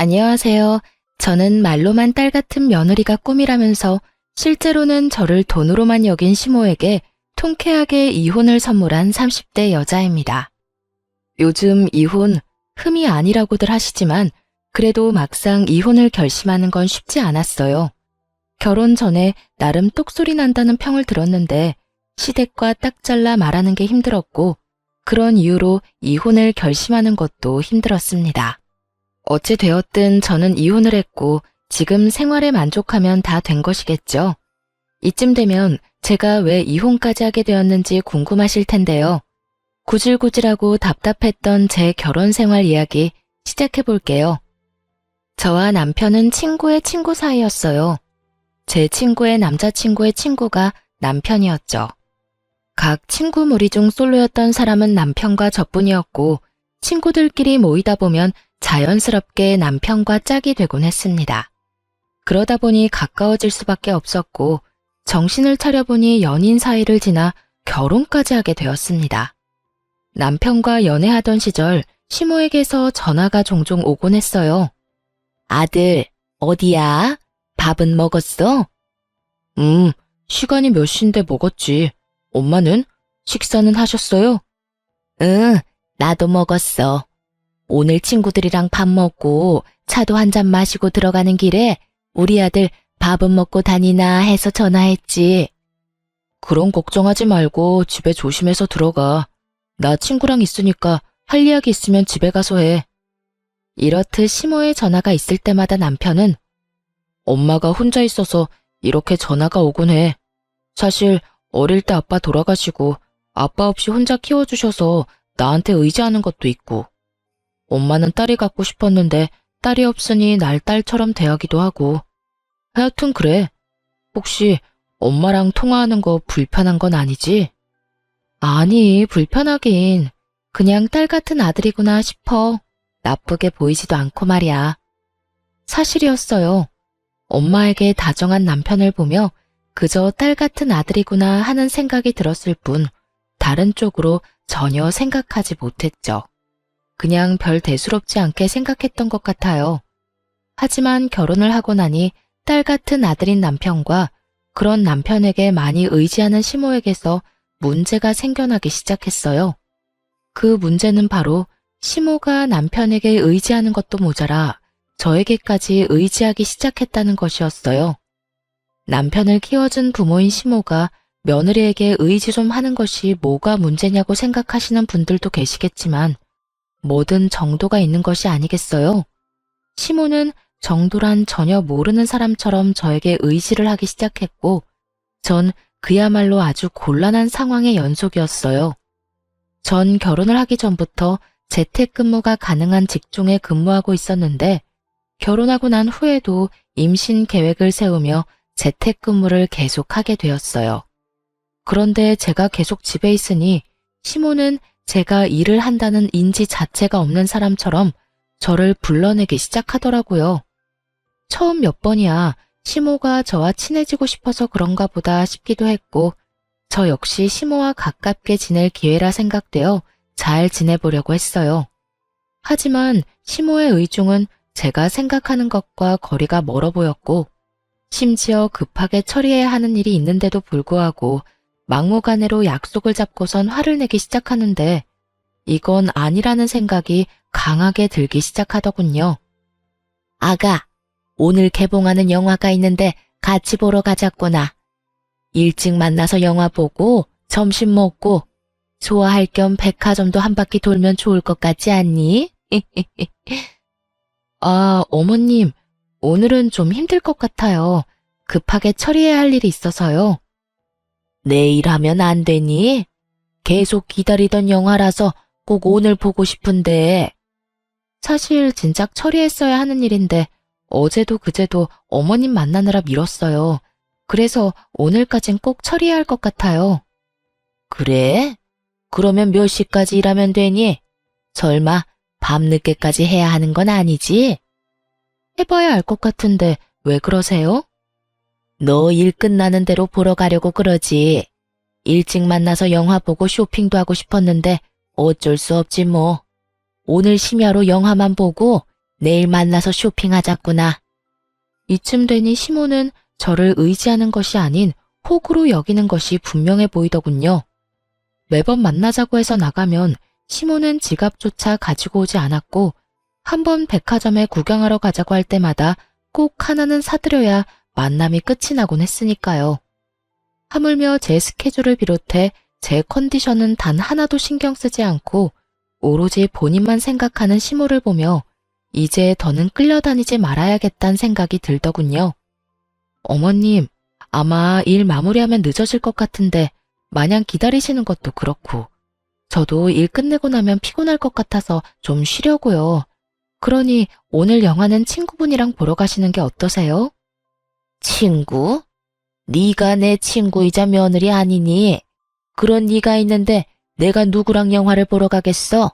안녕하세요. 저는 말로만 딸 같은 며느리가 꿈이라면서 실제로는 저를 돈으로만 여긴 시모에게 통쾌하게 이혼을 선물한 30대 여자입니다. 요즘 이혼 흠이 아니라고들 하시지만 그래도 막상 이혼을 결심하는 건 쉽지 않았어요. 결혼 전에 나름 똑소리 난다는 평을 들었는데 시댁과 딱 잘라 말하는 게 힘들었고 그런 이유로 이혼을 결심하는 것도 힘들었습니다. 어찌 되었든 저는 이혼을 했고 지금 생활에 만족하면 다 된 것이겠죠. 이쯤 되면 제가 왜 이혼까지 하게 되었는지 궁금하실 텐데요. 구질구질하고 답답했던 제 결혼 생활 이야기 시작해 볼게요. 저와 남편은 친구의 친구 사이였어요. 제 친구의 남자친구의 친구가 남편이었죠. 각 친구 무리 중 솔로였던 사람은 남편과 저뿐이었고 친구들끼리 모이다 보면 자연스럽게 남편과 짝이 되곤 했습니다. 그러다 보니 가까워질 수밖에 없었고 정신을 차려보니 연인 사이를 지나 결혼까지 하게 되었습니다. 남편과 연애하던 시절 시모에게서 전화가 종종 오곤 했어요. 아들, 어디야? 밥은 먹었어? 시간이 몇 시인데 먹었지. 엄마는? 식사는 하셨어요? 응, 나도 먹었어. 오늘 친구들이랑 밥 먹고 차도 한 잔 마시고 들어가는 길에 우리 아들 밥은 먹고 다니나 해서 전화했지. 그럼 걱정하지 말고 집에 조심해서 들어가. 나 친구랑 있으니까 할 이야기 있으면 집에 가서 해. 이렇듯 시모의 전화가 있을 때마다 남편은 엄마가 혼자 있어서 이렇게 전화가 오곤 해. 사실 어릴 때 아빠 돌아가시고 아빠 없이 혼자 키워주셔서 나한테 의지하는 것도 있고 엄마는 딸이 갖고 싶었는데 딸이 없으니 날 딸처럼 대하기도 하고 하여튼 그래. 혹시 엄마랑 통화하는 거 불편한 건 아니지? 아니, 불편하긴. 그냥 딸 같은 아들이구나 싶어. 나쁘게 보이지도 않고 말이야. 사실이었어요. 엄마에게 다정한 남편을 보며 그저 딸 같은 아들이구나 하는 생각이 들었을 뿐 다른 쪽으로 전혀 생각하지 못했죠. 그냥 별 대수롭지 않게 생각했던 것 같아요. 하지만 결혼을 하고 나니 딸 같은 아들인 남편과 그런 남편에게 많이 의지하는 시모에게서 문제가 생겨나기 시작했어요. 그 문제는 바로 시모가 남편에게 의지하는 것도 모자라 저에게까지 의지하기 시작했다는 것이었어요. 남편을 키워준 부모인 시모가 며느리에게 의지 좀 하는 것이 뭐가 문제냐고 생각하시는 분들도 계시겠지만 뭐든 정도가 있는 것이 아니겠어요? 시모는 정도란 전혀 모르는 사람처럼 저에게 의지를 하기 시작했고 전 그야말로 아주 곤란한 상황의 연속이었어요. 전 결혼을 하기 전부터 재택근무가 가능한 직종에 근무하고 있었는데 결혼하고 난 후에도 임신 계획을 세우며 재택근무를 계속하게 되었어요. 그런데 제가 계속 집에 있으니 시모는 제가 일을 한다는 인지 자체가 없는 사람처럼 저를 불러내기 시작하더라고요. 처음 몇 번이야 시모가 저와 친해지고 싶어서 그런가 보다 싶기도 했고 저 역시 시모와 가깝게 지낼 기회라 생각되어 잘 지내보려고 했어요. 하지만 시모의 의중은 제가 생각하는 것과 거리가 멀어 보였고 심지어 급하게 처리해야 하는 일이 있는데도 불구하고 막무가내로 약속을 잡고선 화를 내기 시작하는데 이건 아니라는 생각이 강하게 들기 시작하더군요. 아가, 오늘 개봉하는 영화가 있는데 같이 보러 가자꾸나. 일찍 만나서 영화 보고 점심 먹고 좋아할 겸 백화점도 한 바퀴 돌면 좋을 것 같지 않니? 아, 어머님, 오늘은 좀 힘들 것 같아요. 급하게 처리해야 할 일이 있어서요. 내일 하면 안 되니? 계속 기다리던 영화라서 꼭 오늘 보고 싶은데. 사실 진작 처리했어야 하는 일인데 어제도 그제도 어머님 만나느라 미뤘어요. 그래서 오늘까진 꼭 처리해야 할 것 같아요. 그래? 그러면 몇 시까지 일하면 되니? 설마 밤늦게까지 해야 하는 건 아니지? 해봐야 알 것 같은데 왜 그러세요? 너 일 끝나는 대로 보러 가려고 그러지. 일찍 만나서 영화 보고 쇼핑도 하고 싶었는데 어쩔 수 없지 뭐. 오늘 심야로 영화만 보고 내일 만나서 쇼핑하자꾸나. 이쯤 되니 시모는 저를 의지하는 것이 아닌 호구로 여기는 것이 분명해 보이더군요. 매번 만나자고 해서 나가면 시모는 지갑조차 가지고 오지 않았고 한번 백화점에 구경하러 가자고 할 때마다 꼭 하나는 사드려야 만남이 끝이 나곤 했으니까요. 하물며 제 스케줄을 비롯해 제 컨디션은 단 하나도 신경 쓰지 않고 오로지 본인만 생각하는 시모를 보며 이제 더는 끌려다니지 말아야겠다는 생각이 들더군요. 어머님, 아마 일 마무리하면 늦어질 것 같은데 마냥 기다리시는 것도 그렇고 저도 일 끝내고 나면 피곤할 것 같아서 좀 쉬려고요. 그러니 오늘 영화는 친구분이랑 보러 가시는 게 어떠세요? 친구? 네가 내 친구이자 며느리 아니니? 그런 네가 있는데 내가 누구랑 영화를 보러 가겠어?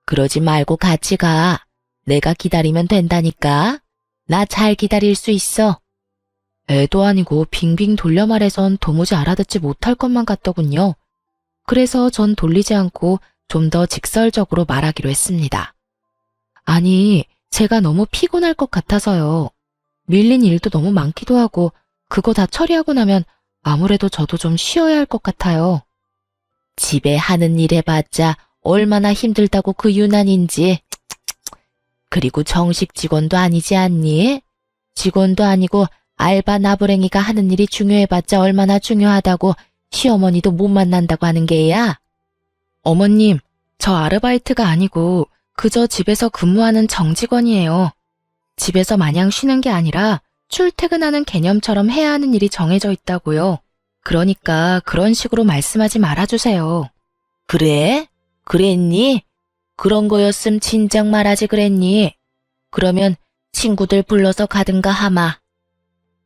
그러지 말고 같이 가. 내가 기다리면 된다니까. 나 잘 기다릴 수 있어. 애도 아니고 빙빙 돌려 말해선 도무지 알아듣지 못할 것만 같더군요. 그래서 전 돌리지 않고 좀 더 직설적으로 말하기로 했습니다. 아니, 제가 너무 피곤할 것 같아서요. 밀린 일도 너무 많기도 하고 그거 다 처리하고 나면 아무래도 저도 좀 쉬어야 할 것 같아요. 집에 하는 일 해봤자 얼마나 힘들다고 그 유난인지. 그리고 정식 직원도 아니지 않니? 직원도 아니고 알바 나부랭이가 하는 일이 중요해봤자 얼마나 중요하다고 시어머니도 못 만난다고 하는 게야? 어머님, 저 아르바이트가 아니고 그저 집에서 근무하는 정직원이에요. 집에서 마냥 쉬는 게 아니라 출퇴근하는 개념처럼 해야 하는 일이 정해져 있다고요. 그러니까 그런 식으로 말씀하지 말아주세요. 그래? 그랬니? 그런 거였음 진작 말하지 그랬니? 그러면 친구들 불러서 가든가 하마.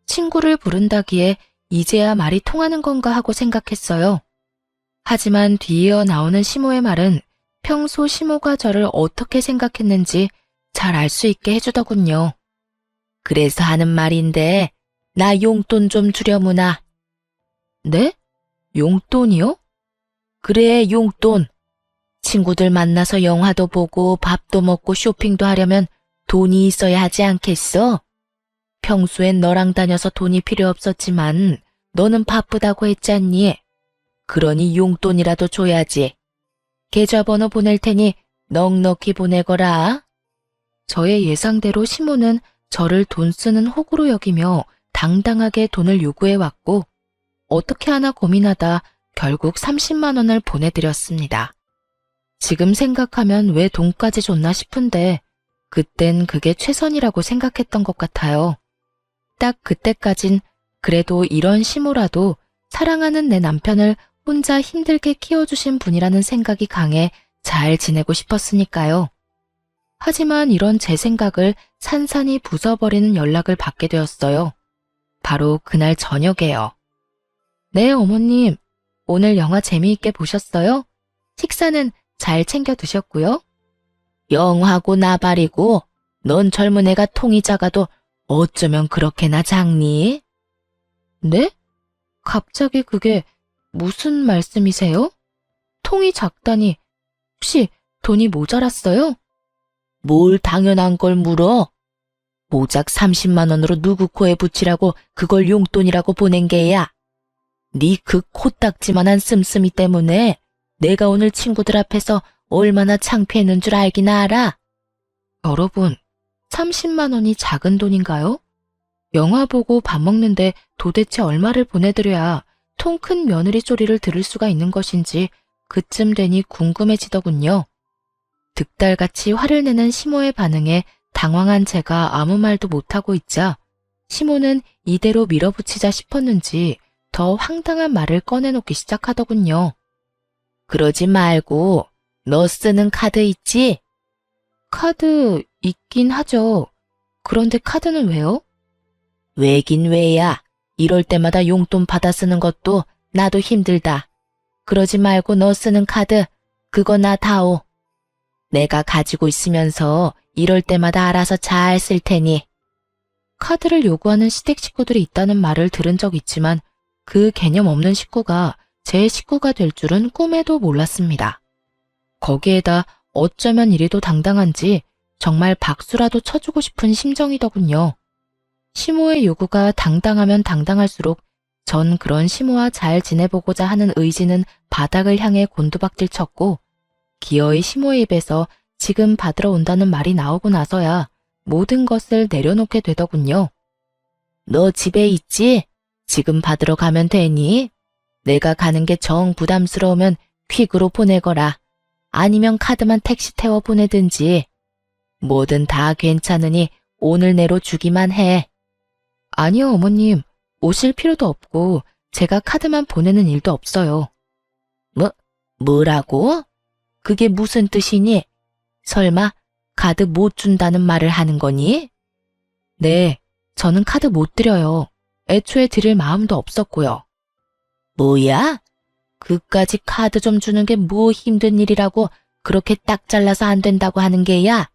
친구를 부른다기에 이제야 말이 통하는 건가 하고 생각했어요. 하지만 뒤이어 나오는 시모의 말은 평소 시모가 저를 어떻게 생각했는지 잘 알 수 있게 해주더군요. 그래서 하는 말인데 나 용돈 좀 주려무나. 네? 용돈이요? 그래, 용돈. 친구들 만나서 영화도 보고 밥도 먹고 쇼핑도 하려면 돈이 있어야 하지 않겠어? 평소엔 너랑 다녀서 돈이 필요 없었지만 너는 바쁘다고 했잖니. 그러니 용돈이라도 줘야지. 계좌번호 보낼 테니 넉넉히 보내거라. 저의 예상대로 시모는 저를 돈 쓰는 호구로 여기며 당당하게 돈을 요구해왔고 어떻게 하나 고민하다 결국 30만 원을 보내드렸습니다. 지금 생각하면 왜 돈까지 줬나 싶은데 그땐 그게 최선이라고 생각했던 것 같아요. 딱 그때까진 그래도 이런 시모라도 사랑하는 내 남편을 혼자 힘들게 키워주신 분이라는 생각이 강해 잘 지내고 싶었으니까요. 하지만 이런 제 생각을 산산이 부숴버리는 연락을 받게 되었어요. 바로 그날 저녁에요. 네, 어머님. 오늘 영화 재미있게 보셨어요? 식사는 잘 챙겨 드셨고요? 영하고 나발이고 넌 젊은 애가 통이 작아도 어쩌면 그렇게나 작니? 네? 갑자기 그게 무슨 말씀이세요? 통이 작다니 혹시 돈이 모자랐어요? 뭘 당연한 걸 물어? 모작 30만 원으로 누구 코에 붙이라고 그걸 용돈이라고 보낸 게야. 네 그 코딱지만한 씀씀이 때문에 내가 오늘 친구들 앞에서 얼마나 창피했는 줄 알기나 알아? 여러분, 30만 원이 작은 돈인가요? 영화 보고 밥 먹는데 도대체 얼마를 보내드려야 통 큰 며느리 소리를 들을 수가 있는 것인지 그쯤 되니 궁금해지더군요. 득달같이 화를 내는 시모의 반응에 당황한 제가 아무 말도 못하고 있자 시모는 이대로 밀어붙이자 싶었는지 더 황당한 말을 꺼내놓기 시작하더군요. 그러지 말고 너 쓰는 카드 있지? 카드 있긴 하죠. 그런데 카드는 왜요? 왜긴 왜야. 이럴 때마다 용돈 받아 쓰는 것도 나도 힘들다. 그러지 말고 너 쓰는 카드 그거 나 다오. 내가 가지고 있으면서 이럴 때마다 알아서 잘 쓸 테니. 카드를 요구하는 시댁 식구들이 있다는 말을 들은 적 있지만 그 개념 없는 식구가 제 식구가 될 줄은 꿈에도 몰랐습니다. 거기에다 어쩌면 이리도 당당한지 정말 박수라도 쳐주고 싶은 심정이더군요. 시모의 요구가 당당하면 당당할수록 전 그런 시모와 잘 지내보고자 하는 의지는 바닥을 향해 곤두박질 쳤고 기어이 시모의 입에서 지금 받으러 온다는 말이 나오고 나서야 모든 것을 내려놓게 되더군요. 너 집에 있지? 지금 받으러 가면 되니? 내가 가는 게 정 부담스러우면 퀵으로 보내거라. 아니면 카드만 택시 태워 보내든지. 뭐든 다 괜찮으니 오늘 내로 주기만 해. 아니요, 어머님. 오실 필요도 없고 제가 카드만 보내는 일도 없어요. 뭐라고? 그게 무슨 뜻이니? 설마 카드 못 준다는 말을 하는 거니? 네, 저는 카드 못 드려요. 애초에 드릴 마음도 없었고요. 뭐야? 그까지 카드 좀 주는 게 뭐 힘든 일이라고 그렇게 딱 잘라서 안 된다고 하는 게야?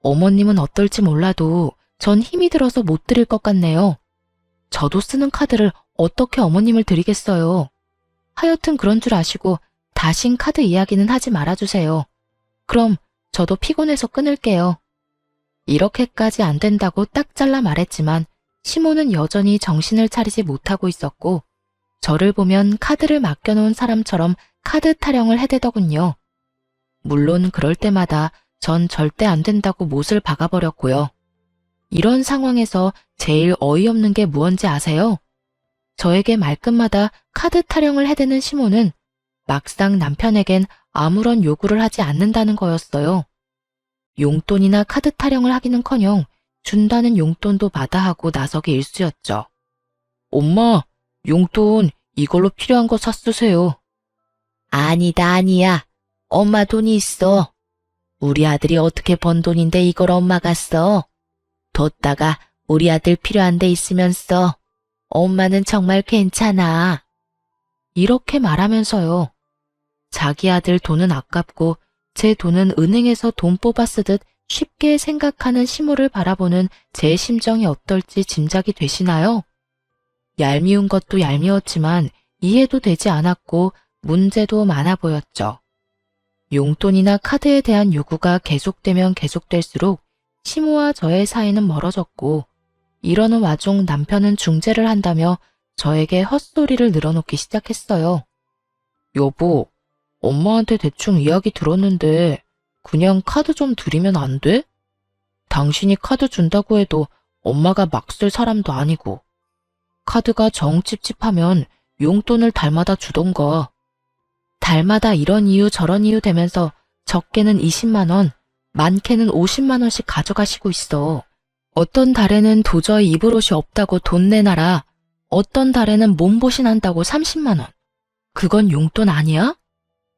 어머님은 어떨지 몰라도 전 힘이 들어서 못 드릴 것 같네요. 저도 쓰는 카드를 어떻게 어머님을 드리겠어요. 하여튼 그런 줄 아시고 다신 카드 이야기는 하지 말아주세요. 그럼 저도 피곤해서 끊을게요. 이렇게까지 안 된다고 딱 잘라 말했지만 시모는 여전히 정신을 차리지 못하고 있었고 저를 보면 카드를 맡겨놓은 사람처럼 카드 타령을 해대더군요. 물론 그럴 때마다 전 절대 안 된다고 못을 박아버렸고요. 이런 상황에서 제일 어이없는 게 무언지 아세요? 저에게 말끝마다 카드 타령을 해대는 시모는 막상 남편에겐 아무런 요구를 하지 않는다는 거였어요. 용돈이나 카드 타령을 하기는커녕 준다는 용돈도 마다하고 나서기 일쑤였죠. 엄마, 용돈 이걸로 필요한 거 샀으세요. 아니야. 엄마 돈이 있어. 우리 아들이 어떻게 번 돈인데 이걸 엄마가 써. 뒀다가 우리 아들 필요한 데 있으면 써. 엄마는 정말 괜찮아. 이렇게 말하면서요. 자기 아들 돈은 아깝고 제 돈은 은행에서 돈 뽑아 쓰듯 쉽게 생각하는 시모를 바라보는 제 심정이 어떨지 짐작이 되시나요? 얄미운 것도 얄미웠지만 이해도 되지 않았고 문제도 많아 보였죠. 용돈이나 카드에 대한 요구가 계속되면 계속될수록 시모와 저의 사이는 멀어졌고 이러는 와중 남편은 중재를 한다며 저에게 헛소리를 늘어놓기 시작했어요. 여보, 엄마한테 대충 이야기 들었는데 그냥 카드 좀 드리면 안 돼? 당신이 카드 준다고 해도 엄마가 막 쓸 사람도 아니고 카드가 정 찝찝하면 용돈을 달마다 주던가. 달마다 이런 이유 저런 이유 되면서 적게는 20만 원, 많게는 50만 원씩 가져가시고 있어. 어떤 달에는 도저히 입을 옷이 없다고 돈 내놔라. 어떤 달에는 몸보신 한다고 30만 원. 그건 용돈 아니야?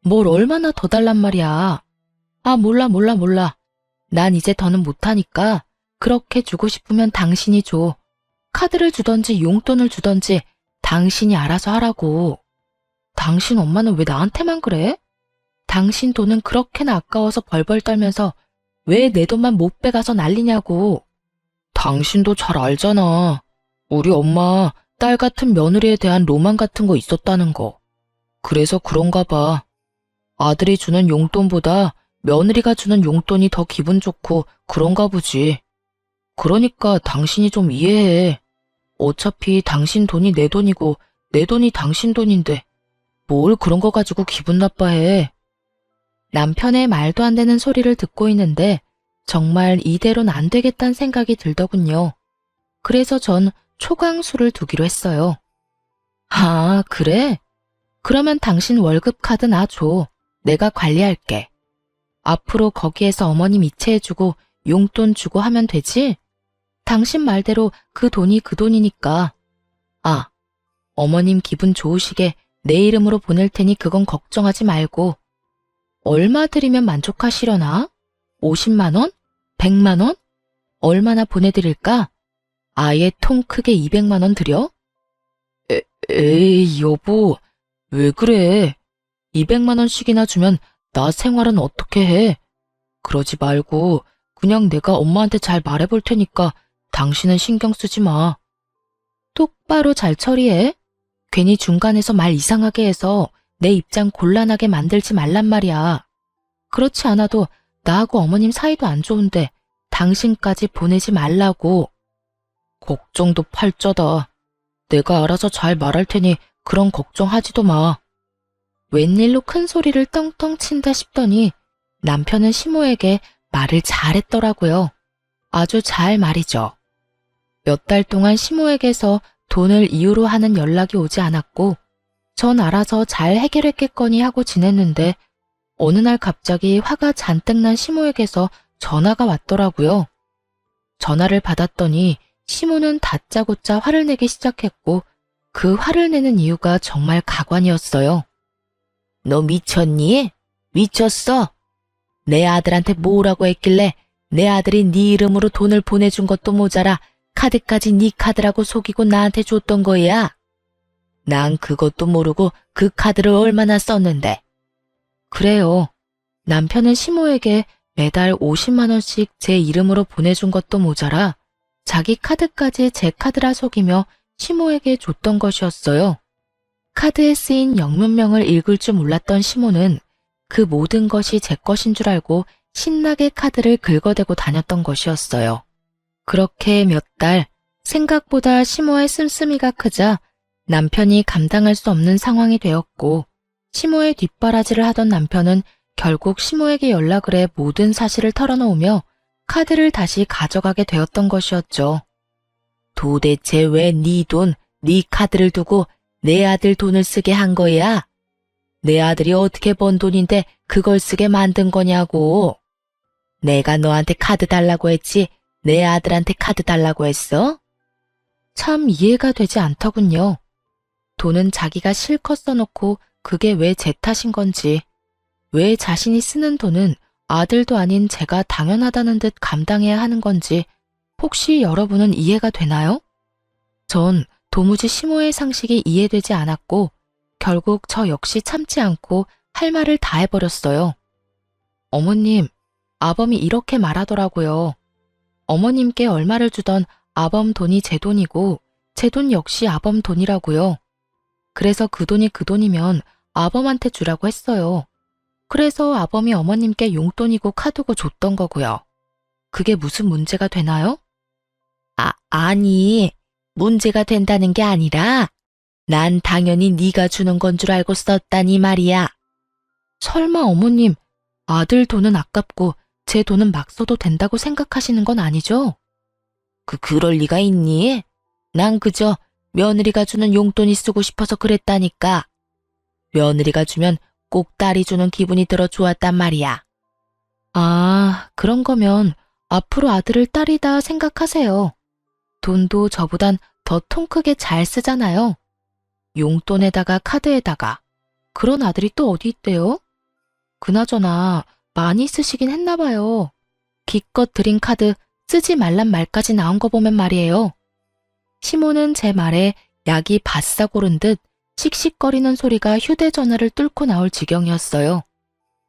뭘 얼마나 더 달란 말이야. 아, 몰라. 난 이제 더는 못하니까 그렇게 주고 싶으면 당신이 줘. 카드를 주던지 용돈을 주던지 당신이 알아서 하라고. 당신 엄마는 왜 나한테만 그래? 당신 돈은 그렇게나 아까워서 벌벌 떨면서 왜 내 돈만 못 빼가서 난리냐고. 당신도 잘 알잖아. 우리 엄마 딸 같은 며느리에 대한 로망 같은 거 있었다는 거. 그래서 그런가 봐. 아들이 주는 용돈보다 며느리가 주는 용돈이 더 기분 좋고 그런가 보지. 그러니까 당신이 좀 이해해. 어차피 당신 돈이 내 돈이고 내 돈이 당신 돈인데 뭘 그런 거 가지고 기분 나빠해. 남편의 말도 안 되는 소리를 듣고 있는데 정말 이대로는 안 되겠다는 생각이 들더군요. 그래서 전 초강수를 두기로 했어요. 아, 그래? 그러면 당신 월급 카드 나 줘. 내가 관리할게. 앞으로 거기에서 어머님 이체해주고 용돈 주고 하면 되지? 당신 말대로 그 돈이 그 돈이니까. 아, 어머님 기분 좋으시게 내 이름으로 보낼 테니 그건 걱정하지 말고. 얼마 드리면 만족하시려나? 50만 원? 100만 원? 얼마나 보내드릴까? 아예 통 크게 200만 원 드려? 에이, 여보, 왜 그래? 200만 원씩이나 주면 나 생활은 어떻게 해? 그러지 말고 그냥 내가 엄마한테 잘 말해볼 테니까 당신은 신경 쓰지 마. 똑바로 잘 처리해. 괜히 중간에서 말 이상하게 해서 내 입장 곤란하게 만들지 말란 말이야. 그렇지 않아도 나하고 어머님 사이도 안 좋은데 당신까지 보내지 말라고. 걱정도 팔자다. 내가 알아서 잘 말할 테니 그런 걱정하지도 마. 웬일로 큰 소리를 떵떵 친다 싶더니 남편은 시모에게 말을 잘했더라고요. 아주 잘 말이죠. 몇 달 동안 시모에게서 돈을 이유로 하는 연락이 오지 않았고 전 알아서 잘 해결했겠거니 하고 지냈는데 어느 날 갑자기 화가 잔뜩 난 시모에게서 전화가 왔더라고요. 전화를 받았더니 시모는 다짜고짜 화를 내기 시작했고 그 화를 내는 이유가 정말 가관이었어요. 너 미쳤니? 미쳤어? 내 아들한테 뭐라고 했길래 내 아들이 네 이름으로 돈을 보내준 것도 모자라 카드까지 네 카드라고 속이고 나한테 줬던 거야? 난 그것도 모르고 그 카드를 얼마나 썼는데. 그래요. 남편은 시모에게 매달 50만 원씩 제 이름으로 보내준 것도 모자라 자기 카드까지 제 카드라 속이며 시모에게 줬던 것이었어요. 카드에 쓰인 영문명을 읽을 줄 몰랐던 시모는 그 모든 것이 제 것인 줄 알고 신나게 카드를 긁어대고 다녔던 것이었어요. 그렇게 몇 달, 생각보다 시모의 씀씀이가 크자 남편이 감당할 수 없는 상황이 되었고 시모의 뒷바라지를 하던 남편은 결국 시모에게 연락을 해 모든 사실을 털어놓으며 카드를 다시 가져가게 되었던 것이었죠. 도대체 왜 네 돈, 네 카드를 두고 내 아들 돈을 쓰게 한 거야? 내 아들이 어떻게 번 돈인데 그걸 쓰게 만든 거냐고. 내가 너한테 카드 달라고 했지 내 아들한테 카드 달라고 했어? 참 이해가 되지 않더군요. 돈은 자기가 실컷 써놓고 그게 왜 제 탓인 건지, 왜 자신이 쓰는 돈은 아들도 아닌 제가 당연하다는 듯 감당해야 하는 건지 혹시 여러분은 이해가 되나요? 전 도무지 시모의 상식이 이해되지 않았고 결국 저 역시 참지 않고 할 말을 다 해버렸어요. 어머님, 아범이 이렇게 말하더라고요. 어머님께 얼마를 주던 아범 돈이 제 돈이고 제 돈 역시 아범 돈이라고요. 그래서 그 돈이 그 돈이면 아범한테 주라고 했어요. 그래서 아범이 어머님께 용돈이고 카드고 줬던 거고요. 그게 무슨 문제가 되나요? 아니, 문제가 된다는 게 아니라 난 당연히 네가 주는 건 줄 알고 썼다니 말이야. 설마 어머님, 아들 돈은 아깝고 제 돈은 막 써도 된다고 생각하시는 건 아니죠? 그럴 리가 있니? 난 그저 며느리가 주는 용돈이 쓰고 싶어서 그랬다니까. 며느리가 주면 꼭 딸이 주는 기분이 들어 좋았단 말이야. 아, 그런 거면 앞으로 아들을 딸이다 생각하세요. 돈도 저보단 더 통 크게 잘 쓰잖아요. 용돈에다가 카드에다가. 그런 아들이 또 어디 있대요? 그나저나 많이 쓰시긴 했나 봐요. 기껏 드린 카드 쓰지 말란 말까지 나온 거 보면 말이에요. 시모는 제 말에 약이 바싹 오른 듯 씩씩거리는 소리가 휴대전화를 뚫고 나올 지경이었어요.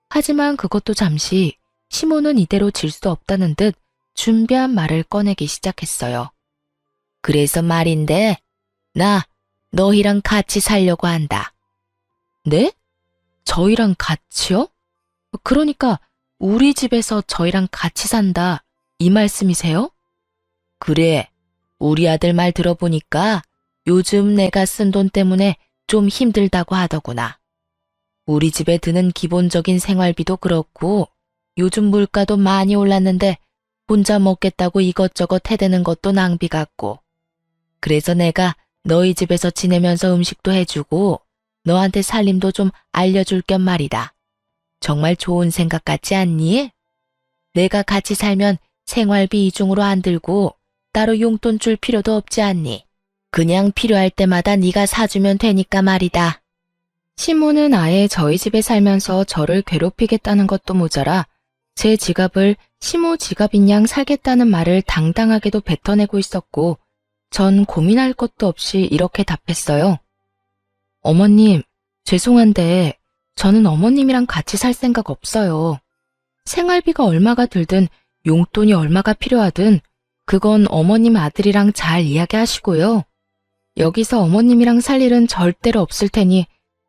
하지만 그것도 잠시 시모는 이대로 질 수 없다는 듯 준비한 말을 꺼내기 시작했어요. 그래서 말인데 나 너희랑 같이 살려고 한다. 네? 저희랑 같이요? 그러니까 우리 집에서 저희랑 같이 산다 이 말씀이세요? 그래. 우리 아들 말 들어보니까 요즘 내가 쓴 돈 때문에 좀 힘들다고 하더구나. 우리 집에 드는 기본적인 생활비도 그렇고 요즘 물가도 많이 올랐는데 혼자 먹겠다고 이것저것 해대는 것도 낭비 같고. 그래서 내가 너희 집에서 지내면서 음식도 해주고 너한테 살림도 좀 알려줄 겸 말이다. 정말 좋은 생각 같지 않니? 내가 같이 살면 생활비 이중으로 안 들고 따로 용돈 줄 필요도 없지 않니? 그냥 필요할 때마다 네가 사주면 되니까 말이다. 시모는 아예 저희 집에 살면서 저를 괴롭히겠다는 것도 모자라 제 지갑을 시모 지갑인 양 살겠다는 말을 당당하게도 뱉어내고 있었고 전 고민할 것도 없이 이렇게 답했어요. 어머님, 죄송한데 저는 어머님이랑 같이 살 생각 없어요. 생활비가 얼마가 들든 용돈이 얼마가 필요하든 그건 어머님 아들이랑 잘 이야기하시고요. 여기서 어머님이랑 살 일은 절대로 없을 테니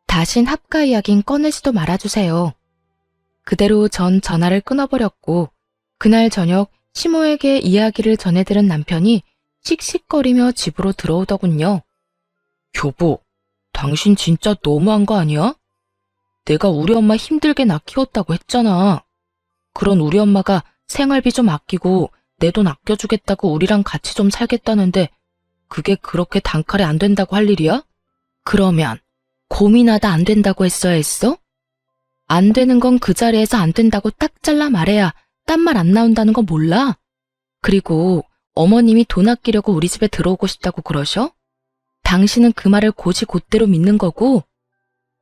다신 합가 이야긴 꺼내지도 말아주세요. 그대로 전 전화를 끊어버렸고 그날 저녁 시모에게 이야기를 전해들은 남편이 씩씩거리며 집으로 들어오더군요. 여보, 당신 진짜 너무한 거 아니야? 내가 우리 엄마 힘들게 낳 키웠다고 했잖아. 그런 우리 엄마가 생활비 좀 아끼고 내 돈 아껴주겠다고 우리랑 같이 좀 살겠다는데 그게 그렇게 단칼에 안 된다고 할 일이야? 그러면 고민하다 안 된다고 했어야 했어? 안 되는 건 그 자리에서 안 된다고 딱 잘라 말해야 딴 말 안 나온다는 거 몰라? 그리고 어머님이 돈 아끼려고 우리 집에 들어오고 싶다고 그러셔? 당신은 그 말을 곧이곧대로 믿는 거고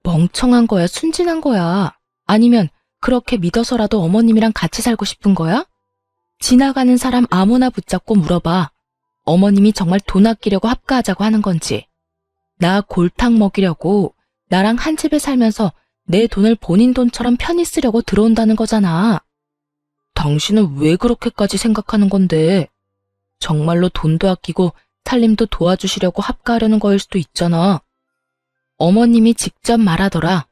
멍청한 거야, 순진한 거야. 아니면 그렇게 믿어서라도 어머님이랑 같이 살고 싶은 거야? 지나가는 사람 아무나 붙잡고 물어봐. 어머님이 정말 돈 아끼려고 합가하자고 하는 건지. 나 골탕 먹이려고 나랑 한 집에 살면서 내 돈을 본인 돈처럼 편히 쓰려고 들어온다는 거잖아. 당신은 왜 그렇게까지 생각하는 건데? 정말로 돈도 아끼고 살림도 도와주시려고 합가하려는 거일 수도 있잖아. 어머님이 직접 말하더라.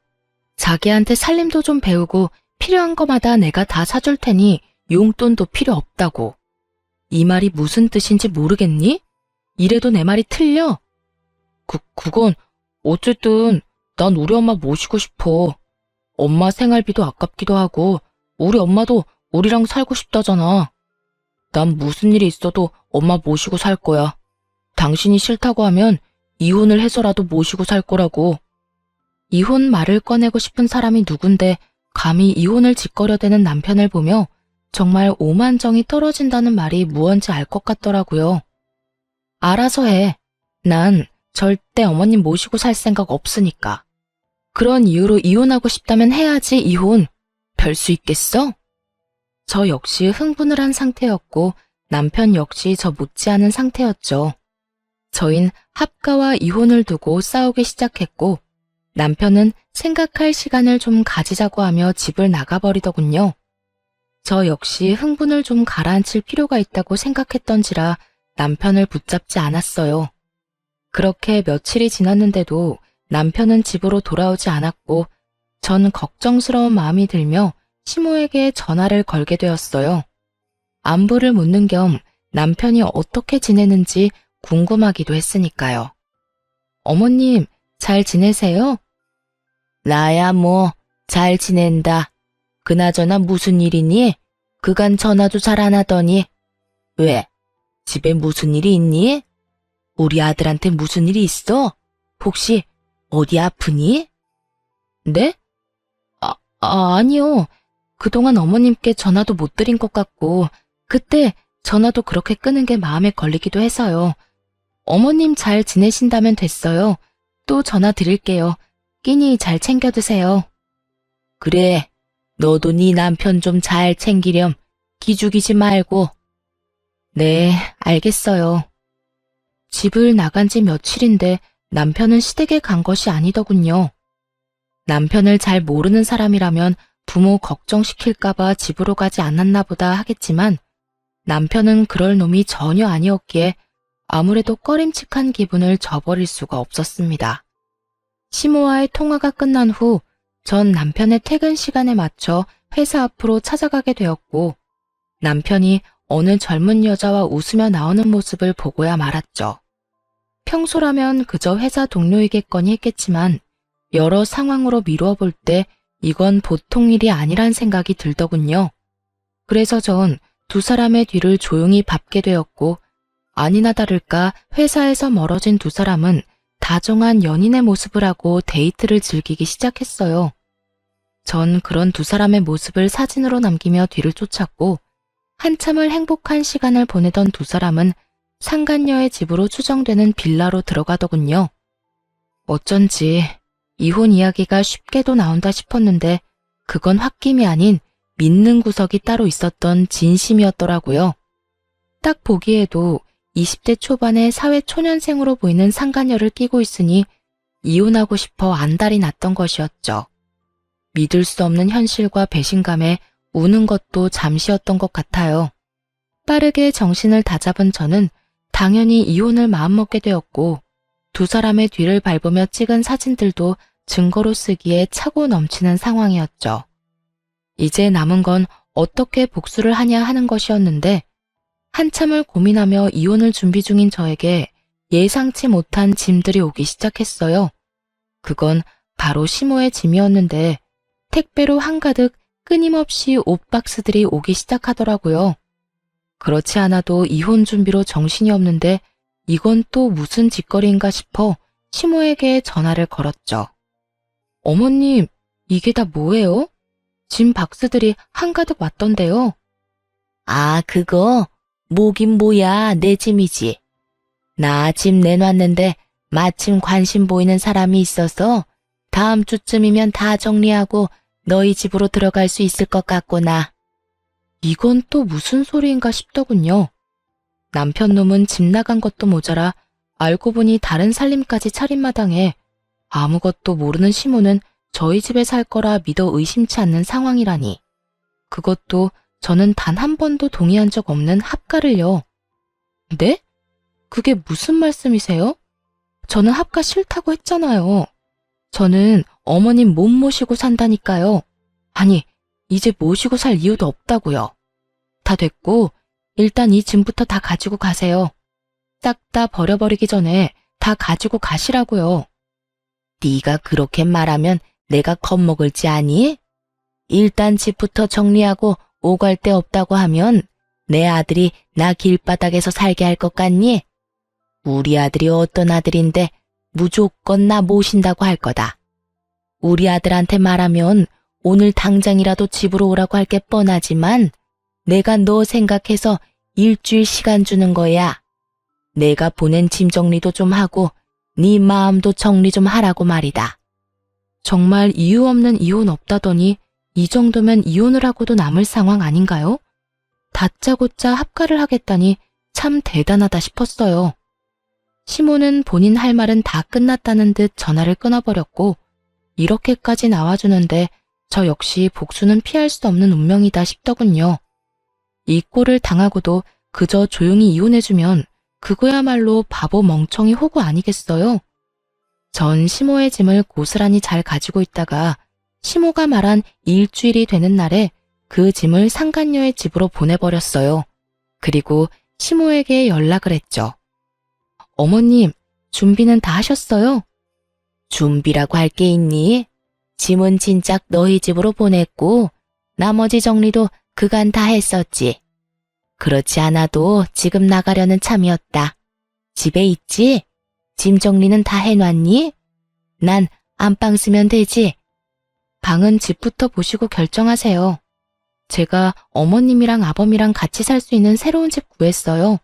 자기한테 살림도 좀 배우고 필요한 거마다 내가 다 사줄 테니 용돈도 필요 없다고. 이 말이 무슨 뜻인지 모르겠니? 이래도 내 말이 틀려? 그건 어쨌든 난 우리 엄마 모시고 싶어. 엄마 생활비도 아깝기도 하고 우리 엄마도 우리랑 살고 싶다잖아. 난 무슨 일이 있어도 엄마 모시고 살 거야. 당신이 싫다고 하면 이혼을 해서라도 모시고 살 거라고. 이혼 말을 꺼내고 싶은 사람이 누군데 감히 이혼을 짓거려대는 남편을 보며 정말 오만정이 떨어진다는 말이 무언지 알 것 같더라고요. 알아서 해. 난 절대 어머님 모시고 살 생각 없으니까. 그런 이유로 이혼하고 싶다면 해야지 이혼. 별 수 있겠어? 저 역시 흥분을 한 상태였고 남편 역시 저 못지않은 상태였죠. 저흰 합가와 이혼을 두고 싸우기 시작했고 남편은 생각할 시간을 좀 가지자고 하며 집을 나가버리더군요. 저 역시 흥분을 좀 가라앉힐 필요가 있다고 생각했던지라 남편을 붙잡지 않았어요. 그렇게 며칠이 지났는데도 남편은 집으로 돌아오지 않았고 전 걱정스러운 마음이 들며 시모에게 전화를 걸게 되었어요. 안부를 묻는 겸 남편이 어떻게 지내는지 궁금하기도 했으니까요. 어머님, 잘 지내세요? 나야 뭐, 잘 지낸다. 그나저나 무슨 일이니? 그간 전화도 잘 안 하더니. 왜? 집에 무슨 일이 있니? 우리 아들한테 무슨 일이 있어? 혹시 어디 아프니? 네? 아니요. 그동안 어머님께 전화도 못 드린 것 같고 그때 전화도 그렇게 끄는 게 마음에 걸리기도 해서요. 어머님 잘 지내신다면 됐어요. 또 전화 드릴게요. 끼니 잘 챙겨 드세요. 그래, 너도 네 남편 좀 잘 챙기렴. 기죽이지 말고. 네, 알겠어요. 집을 나간 지 며칠인데 남편은 시댁에 간 것이 아니더군요. 남편을 잘 모르는 사람이라면 부모 걱정시킬까봐 집으로 가지 않았나 보다 하겠지만 남편은 그럴 놈이 전혀 아니었기에 아무래도 꺼림칙한 기분을 저버릴 수가 없었습니다. 시모와의 통화가 끝난 후 전 남편의 퇴근 시간에 맞춰 회사 앞으로 찾아가게 되었고 남편이 어느 젊은 여자와 웃으며 나오는 모습을 보고야 말았죠. 평소라면 그저 회사 동료이겠거니 했겠지만 여러 상황으로 미루어 볼 때 이건 보통 일이 아니란 생각이 들더군요. 그래서 전 두 사람의 뒤를 조용히 밟게 되었고 아니나 다를까 회사에서 멀어진 두 사람은 다정한 연인의 모습을 하고 데이트를 즐기기 시작했어요. 전 그런 두 사람의 모습을 사진으로 남기며 뒤를 쫓았고 한참을 행복한 시간을 보내던 두 사람은 상간녀의 집으로 추정되는 빌라로 들어가더군요. 어쩐지 이혼 이야기가 쉽게도 나온다 싶었는데 그건 홧김이 아닌 믿는 구석이 따로 있었던 진심이었더라고요. 딱 보기에도 20대 초반의 사회 초년생으로 보이는 상간녀를 끼고 있으니 이혼하고 싶어 안달이 났던 것이었죠. 믿을 수 없는 현실과 배신감에 우는 것도 잠시였던 것 같아요. 빠르게 정신을 다잡은 저는 당연히 이혼을 마음먹게 되었고 두 사람의 뒤를 밟으며 찍은 사진들도 증거로 쓰기에 차고 넘치는 상황이었죠. 이제 남은 건 어떻게 복수를 하냐 하는 것이었는데 한참을 고민하며 이혼을 준비 중인 저에게 예상치 못한 짐들이 오기 시작했어요. 그건 바로 시모의 짐이었는데 택배로 한가득 끊임없이 옷 박스들이 오기 시작하더라고요. 그렇지 않아도 이혼 준비로 정신이 없는데 이건 또 무슨 짓거리인가 싶어 시모에게 전화를 걸었죠. 어머님, 이게 다 뭐예요? 짐 박스들이 한가득 왔던데요. 아, 그거? 뭐긴 뭐야, 내 짐이지. 나 짐 내놨는데 마침 관심 보이는 사람이 있어서 다음 주쯤이면 다 정리하고 너희 집으로 들어갈 수 있을 것 같구나. 이건 또 무슨 소리인가 싶더군요. 남편 놈은 집 나간 것도 모자라 알고 보니 다른 살림까지 차린 마당에 아무것도 모르는 시모는 저희 집에 살 거라 믿어 의심치 않는 상황이라니. 그것도 저는 단 한 번도 동의한 적 없는 합가를요. 네? 그게 무슨 말씀이세요? 저는 합가 싫다고 했잖아요. 저는 어머님 못 모시고 산다니까요. 아니, 이제 모시고 살 이유도 없다고요. 다 됐고 일단 이 짐부터 다 가지고 가세요. 싹 다 버려버리기 전에 다 가지고 가시라고요. 네가 그렇게 말하면 내가 겁먹을지 아니? 일단 집부터 정리하고 오갈 데 없다고 하면 내 아들이 나 길바닥에서 살게 할 것 같니? 우리 아들이 어떤 아들인데 무조건 나 모신다고 할 거다. 우리 아들한테 말하면 오늘 당장이라도 집으로 오라고 할 게 뻔하지만 내가 너 생각해서 일주일 시간 주는 거야. 내가 보낸 짐 정리도 좀 하고 네 마음도 정리 좀 하라고 말이다. 정말 이유 없는 이혼 없다더니 이 정도면 이혼을 하고도 남을 상황 아닌가요? 다짜고짜 합가를 하겠다니 참 대단하다 싶었어요. 시모는 본인 할 말은 다 끝났다는 듯 전화를 끊어버렸고 이렇게까지 나와주는데 저 역시 복수는 피할 수 없는 운명이다 싶더군요. 이 꼴을 당하고도 그저 조용히 이혼해주면 그거야말로 바보 멍청이 호구 아니겠어요? 전 시모의 짐을 고스란히 잘 가지고 있다가 시모가 말한 일주일이 되는 날에 그 짐을 상간녀의 집으로 보내버렸어요. 그리고 시모에게 연락을 했죠. 어머님, 준비는 다 하셨어요? 준비라고 할 게 있니? 짐은 진작 너희 집으로 보냈고 나머지 정리도 그간 다 했었지. 그렇지 않아도 지금 나가려는 참이었다. 집에 있지? 짐 정리는 다 해놨니? 난 안방 쓰면 되지. 방은 집부터 보시고 결정하세요. 제가 어머님이랑 아범이랑 같이 살 수 있는 새로운 집 구했어요.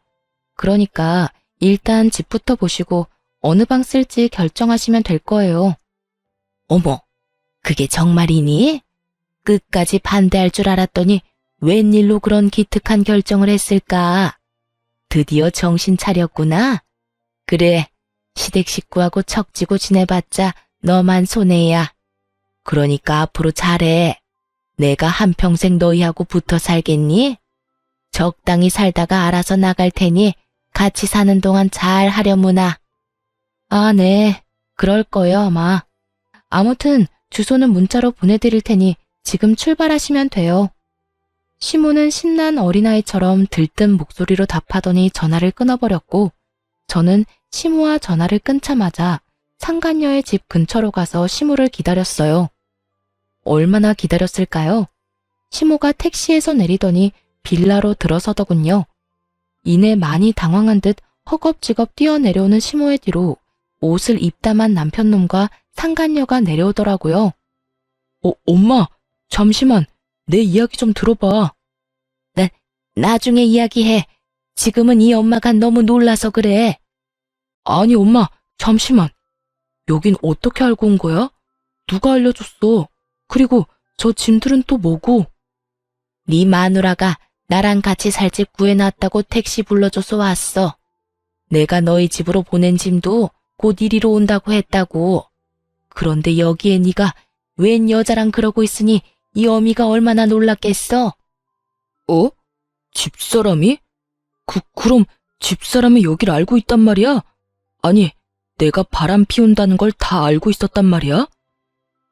그러니까 일단 집부터 보시고 어느 방 쓸지 결정하시면 될 거예요. 어머, 그게 정말이니? 끝까지 반대할 줄 알았더니 웬일로 그런 기특한 결정을 했을까? 드디어 정신 차렸구나. 그래, 시댁 식구하고 척지고 지내봤자 너만 손해야. 그러니까 앞으로 잘해. 내가 한평생 너희하고 붙어 살겠니? 적당히 살다가 알아서 나갈 테니 같이 사는 동안 잘 하려무나. 아, 네. 그럴 거예요, 아마. 아무튼 주소는 문자로 보내드릴 테니 지금 출발하시면 돼요. 시모는 신난 어린아이처럼 들뜬 목소리로 답하더니 전화를 끊어버렸고 저는 시모와 전화를 끊자마자 상간녀의 집 근처로 가서 시모를 기다렸어요. 얼마나 기다렸을까요? 시모가 택시에서 내리더니 빌라로 들어서더군요. 이내 많이 당황한 듯 허겁지겁 뛰어내려오는 시모의 뒤로 옷을 입다만 남편놈과 상간녀가 내려오더라고요. 엄마, 잠시만, 내 이야기 좀 들어봐. 나중에 이야기해. 지금은 이 엄마가 너무 놀라서 그래. 아니, 엄마, 잠시만. 여긴 어떻게 알고 온 거야? 누가 알려줬어? 그리고 저 짐들은 또 뭐고? 네 마누라가 나랑 같이 살 집 구해놨다고 택시 불러줘서 왔어. 내가 너희 집으로 보낸 짐도 곧 이리로 온다고 했다고. 그런데 여기에 네가 웬 여자랑 그러고 있으니 이 어미가 얼마나 놀랐겠어? 집사람이? 그럼 집사람이 여길 알고 있단 말이야? 아니, 내가 바람 피운다는 걸 다 알고 있었단 말이야?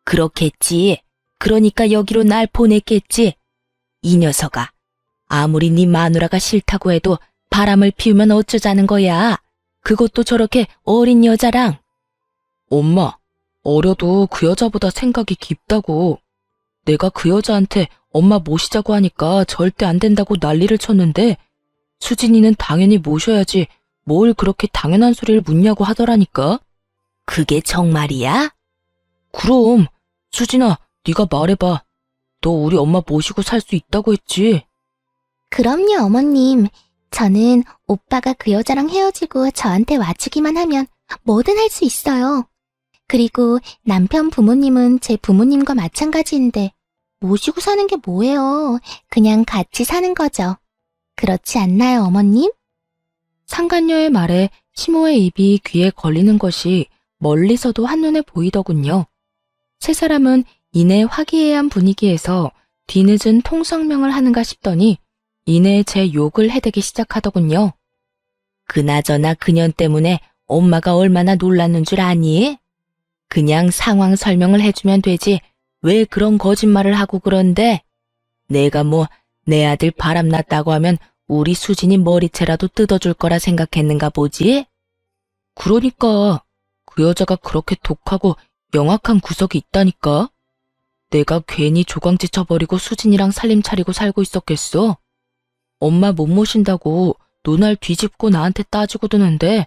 그렇겠지. 그러니까 여기로 날 보냈겠지. 이 녀석아, 아무리 네 마누라가 싫다고 해도 바람을 피우면 어쩌자는 거야. 그것도 저렇게 어린 여자랑. 엄마, 어려도 그 여자보다 생각이 깊다고. 내가 그 여자한테 엄마 모시자고 하니까 절대 안 된다고 난리를 쳤는데 수진이는 당연히 모셔야지 뭘 그렇게 당연한 소리를 묻냐고 하더라니까. 그게 정말이야? 그럼. 수진아, 네가 말해봐. 너 우리 엄마 모시고 살 수 있다고 했지? 그럼요, 어머님. 저는 오빠가 그 여자랑 헤어지고 저한테 와주기만 하면 뭐든 할 수 있어요. 그리고 남편 부모님은 제 부모님과 마찬가지인데 모시고 사는 게 뭐예요? 그냥 같이 사는 거죠. 그렇지 않나요, 어머님? 상간녀의 말에 시모의 입이 귀에 걸리는 것이 멀리서도 한눈에 보이더군요. 세 사람은 이내 화기애애한 분위기에서 뒤늦은 통성명을 하는가 싶더니 이내 제 욕을 해대기 시작하더군요. 그나저나 그년 때문에 엄마가 얼마나 놀랐는 줄 아니? 그냥 상황 설명을 해주면 되지 왜 그런 거짓말을 하고 그런데? 내가 뭐 내 아들 바람났다고 하면 우리 수진이 머리채라도 뜯어줄 거라 생각했는가 보지? 그러니까 그 여자가 그렇게 독하고 영악한 구석이 있다니까. 내가 괜히 조광지 쳐버리고 수진이랑 살림 차리고 살고 있었겠어? 엄마 못 모신다고 눈알 뒤집고 나한테 따지고 드는데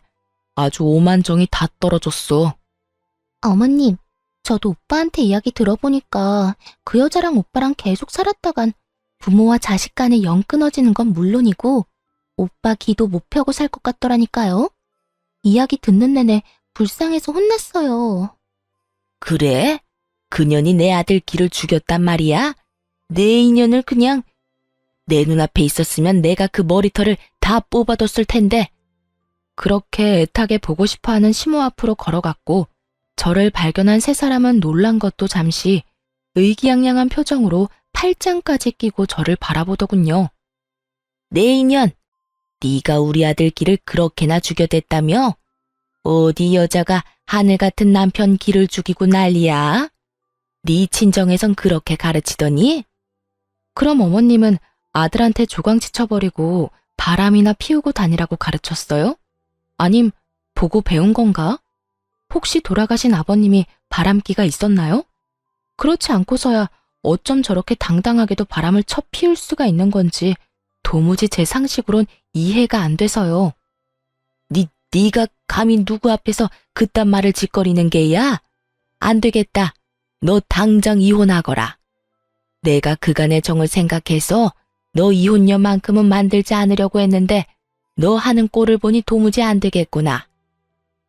아주 오만정이 다 떨어졌어. 어머님, 저도 오빠한테 이야기 들어보니까 그 여자랑 오빠랑 계속 살았다간 부모와 자식 간에 영 끊어지는 건 물론이고 오빠 기도 못 펴고 살 것 같더라니까요. 이야기 듣는 내내 불쌍해서 혼났어요. 그래? 그년이 내 아들 길을 죽였단 말이야? 내 인연을 그냥 내 눈앞에 있었으면 내가 그 머리털을 다 뽑아뒀을 텐데. 그렇게 애타게 보고 싶어하는 시모 앞으로 걸어갔고 저를 발견한 세 사람은 놀란 것도 잠시 의기양양한 표정으로 팔짱까지 끼고 저를 바라보더군요. 내 인연, 네가 우리 아들 길을 그렇게나 죽여댔다며? 어디 여자가 하늘 같은 남편 길을 죽이고 난리야? 네 친정에선 그렇게 가르치더니? 그럼 어머님은 아들한테 조광치 쳐버리고 바람이나 피우고 다니라고 가르쳤어요? 아님 보고 배운 건가? 혹시 돌아가신 아버님이 바람기가 있었나요? 그렇지 않고서야 어쩜 저렇게 당당하게도 바람을 쳐 피울 수가 있는 건지 도무지 제 상식으론 이해가 안 돼서요. 네가 감히 누구 앞에서 그딴 말을 짓거리는 게야? 안 되겠다. 너 당장 이혼하거라. 내가 그간의 정을 생각해서 너 이혼녀만큼은 만들지 않으려고 했는데 너 하는 꼴을 보니 도무지 안 되겠구나.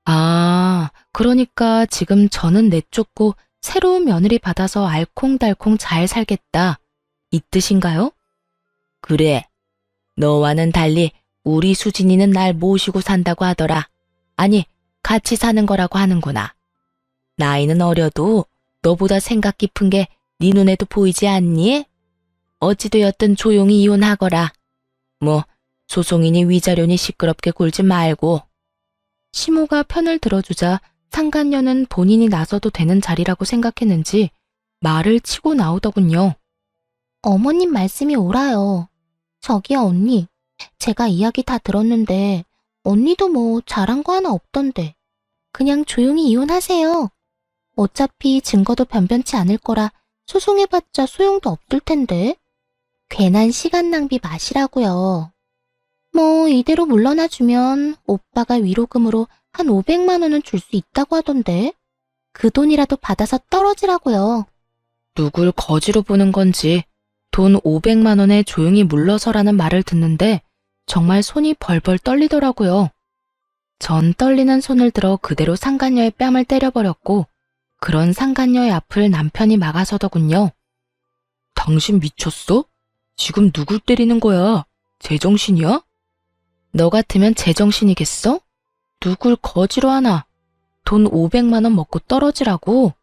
아, 그러니까 지금 저는 내쫓고 새로운 며느리 받아서 알콩달콩 잘 살겠다. 이 뜻인가요? 그래. 너와는 달리 우리 수진이는 날 모시고 산다고 하더라. 아니, 같이 사는 거라고 하는구나. 나이는 어려도 너보다 생각 깊은 게 네 눈에도 보이지 않니? 어찌되었든 조용히 이혼하거라. 뭐 소송이니 위자료니 시끄럽게 굴지 말고. 시모가 편을 들어주자 상간녀는 본인이 나서도 되는 자리라고 생각했는지 말을 치고 나오더군요. 어머님 말씀이 옳아요. 저기요, 언니. 제가 이야기 다 들었는데 언니도 뭐 잘한 거 하나 없던데. 그냥 조용히 이혼하세요. 어차피 증거도 변변치 않을 거라 소송해봤자 소용도 없을 텐데. 괜한 시간 낭비 마시라고요. 뭐 이대로 물러나주면 오빠가 위로금으로 한 500만 원은 줄 수 있다고 하던데. 그 돈이라도 받아서 떨어지라고요. 누굴 거지로 보는 건지 돈 500만 원에 조용히 물러서라는 말을 듣는데 정말 손이 벌벌 떨리더라고요. 전 떨리는 손을 들어 그대로 상간녀의 뺨을 때려버렸고 그런 상간녀의 앞을 남편이 막아서더군요. 당신 미쳤어? 지금 누굴 때리는 거야? 제정신이야? 너 같으면 제정신이겠어? 누굴 거지로 하나? 돈 500만 원 먹고 떨어지라고?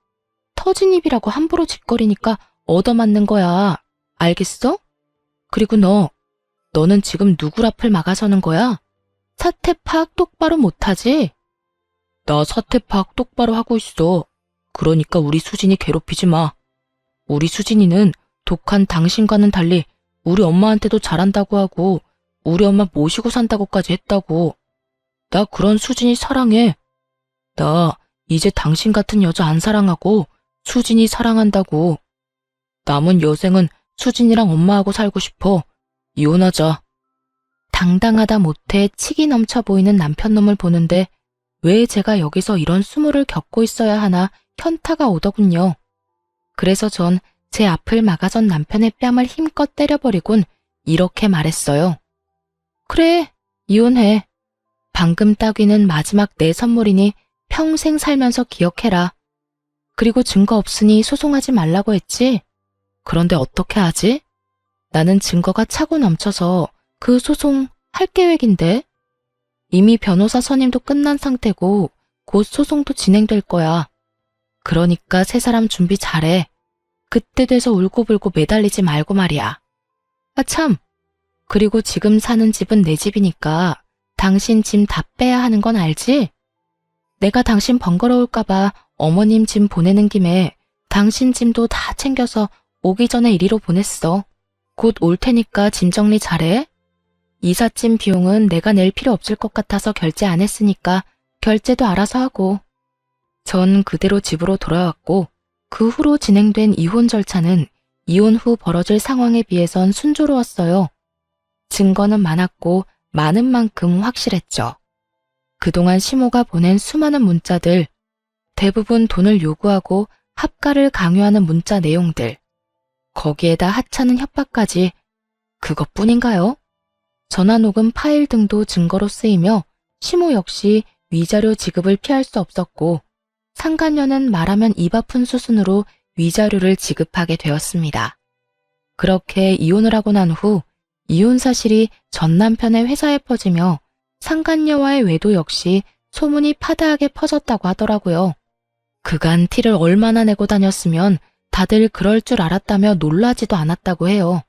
터진 입이라고 함부로 짓거리니까 얻어맞는 거야. 알겠어? 그리고 너는 지금 누굴 앞을 막아서는 거야? 사태 파악 똑바로 못하지? 나 사태 파악 똑바로 하고 있어. 그러니까 우리 수진이 괴롭히지 마. 우리 수진이는 독한 당신과는 달리 우리 엄마한테도 잘한다고 하고 우리 엄마 모시고 산다고까지 했다고. 나 그런 수진이 사랑해. 나 이제 당신 같은 여자 안 사랑하고 수진이 사랑한다고. 남은 여생은 수진이랑 엄마하고 살고 싶어. 이혼하자. 당당하다 못해 치기 넘쳐 보이는 남편놈을 보는데 왜 제가 여기서 이런 수모를 겪고 있어야 하나 현타가 오더군요. 그래서 전 제 앞을 막아선 남편의 뺨을 힘껏 때려버리곤 이렇게 말했어요. 그래, 이혼해. 방금 따귀는 마지막 내 선물이니 평생 살면서 기억해라. 그리고 증거 없으니 소송하지 말라고 했지? 그런데 어떻게 하지? 나는 증거가 차고 넘쳐서 그 소송 할 계획인데? 이미 변호사 선임도 끝난 상태고 곧 소송도 진행될 거야. 그러니까 세 사람 준비 잘해. 그때 돼서 울고불고 매달리지 말고 말이야. 아 참! 그리고 지금 사는 집은 내 집이니까 당신 짐 다 빼야 하는 건 알지? 내가 당신 번거로울까봐 어머님 짐 보내는 김에 당신 짐도 다 챙겨서 오기 전에 이리로 보냈어. 곧 올 테니까 짐 정리 잘해. 이삿짐 비용은 내가 낼 필요 없을 것 같아서 결제 안 했으니까 결제도 알아서 하고. 전 그대로 집으로 돌아왔고 그 후로 진행된 이혼 절차는 이혼 후 벌어질 상황에 비해선 순조로웠어요. 증거는 많았고 많은 만큼 확실했죠. 그동안 시모가 보낸 수많은 문자들, 대부분 돈을 요구하고 합가를 강요하는 문자 내용들, 거기에다 하찮은 협박까지 그것뿐인가요? 전화 녹음 파일 등도 증거로 쓰이며 시모 역시 위자료 지급을 피할 수 없었고 상간녀는 말하면 입 아픈 수순으로 위자료를 지급하게 되었습니다. 그렇게 이혼을 하고 난 후 이혼 사실이 전 남편의 회사에 퍼지며 상간녀와의 외도 역시 소문이 파다하게 퍼졌다고 하더라고요. 그간 티를 얼마나 내고 다녔으면 다들 그럴 줄 알았다며 놀라지도 않았다고 해요.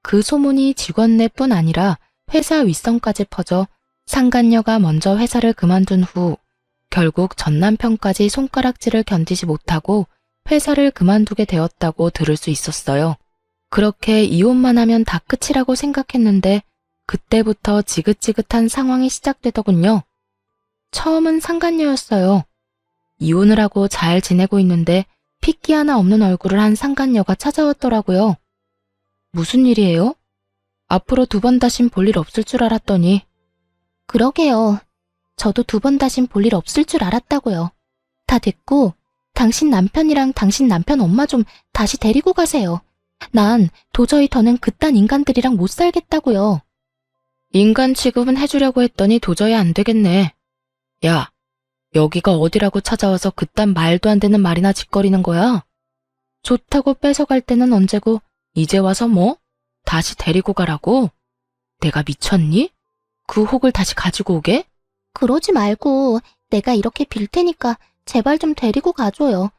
그 소문이 직원 내뿐 아니라 회사 윗선까지 퍼져 상간녀가 먼저 회사를 그만둔 후 결국 전 남편까지 손가락질을 견디지 못하고 회사를 그만두게 되었다고 들을 수 있었어요. 그렇게 이혼만 하면 다 끝이라고 생각했는데 그때부터 지긋지긋한 상황이 시작되더군요. 처음은 상간녀였어요. 이혼을 하고 잘 지내고 있는데 핏기 하나 없는 얼굴을 한 상간녀가 찾아왔더라고요. 무슨 일이에요? 앞으로 두 번 다신 볼 일 없을 줄 알았더니. 그러게요. 저도 두 번 다신 볼 일 없을 줄 알았다고요. 다 됐고 당신 남편이랑 당신 남편 엄마 좀 다시 데리고 가세요. 난 도저히 더는 그딴 인간들이랑 못 살겠다고요. 인간 취급은 해주려고 했더니 도저히 안 되겠네. 야, 여기가 어디라고 찾아와서 그딴 말도 안 되는 말이나 짓거리는 거야? 좋다고 뺏어갈 때는 언제고 이제 와서 뭐? 다시 데리고 가라고? 내가 미쳤니? 그 혹을 다시 가지고 오게? 그러지 말고 내가 이렇게 빌 테니까 제발 좀 데리고 가줘요.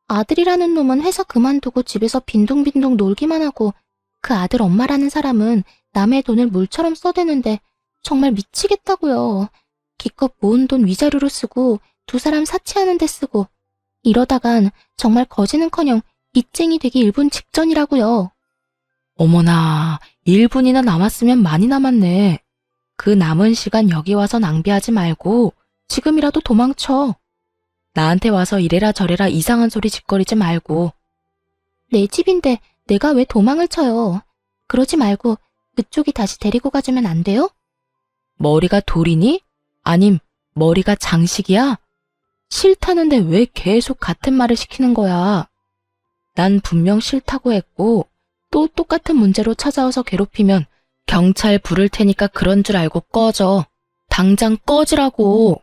아들이라는 놈은 회사 그만두고 집에서 빈둥빈둥 놀기만 하고 그 아들 엄마라는 사람은 남의 돈을 물처럼 써대는데 정말 미치겠다고요. 기껏 모은 돈 위자료로 쓰고 두 사람 사치하는 데 쓰고 이러다간 정말 거지는커녕 빚쟁이 되기 1분 직전이라고요. 어머나, 1분이나 남았으면 많이 남았네. 그 남은 시간 여기 와서 낭비하지 말고 지금이라도 도망쳐. 나한테 와서 이래라 저래라 이상한 소리 짓거리지 말고. 내 집인데 내가 왜 도망을 쳐요. 그러지 말고 그쪽이 다시 데리고 가주면 안 돼요? 머리가 돌이니? 아님 머리가 장식이야? 싫다는데 왜 계속 같은 말을 시키는 거야? 난 분명 싫다고 했고 또 똑같은 문제로 찾아와서 괴롭히면 경찰 부를 테니까 그런 줄 알고 꺼져. 당장 꺼지라고.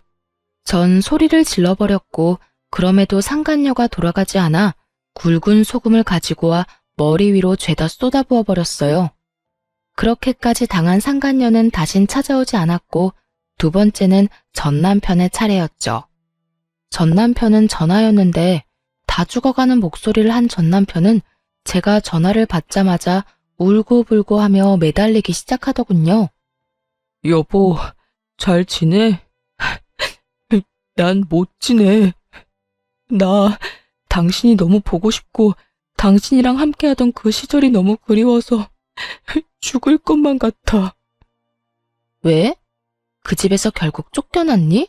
전 소리를 질러버렸고 그럼에도 상간녀가 돌아가지 않아 굵은 소금을 가지고 와 머리 위로 죄다 쏟아부어 버렸어요. 그렇게까지 당한 상간녀는 다신 찾아오지 않았고 두 번째는 전 남편의 차례였죠. 전 남편은 전화였는데 다 죽어가는 목소리를 한 전 남편은 제가 전화를 받자마자 울고불고 하며 매달리기 시작하더군요. 여보, 잘 지내? 난 못 지내. 나 당신이 너무 보고 싶고 당신이랑 함께하던 그 시절이 너무 그리워서 죽을 것만 같아. 왜? 그 집에서 결국 쫓겨났니?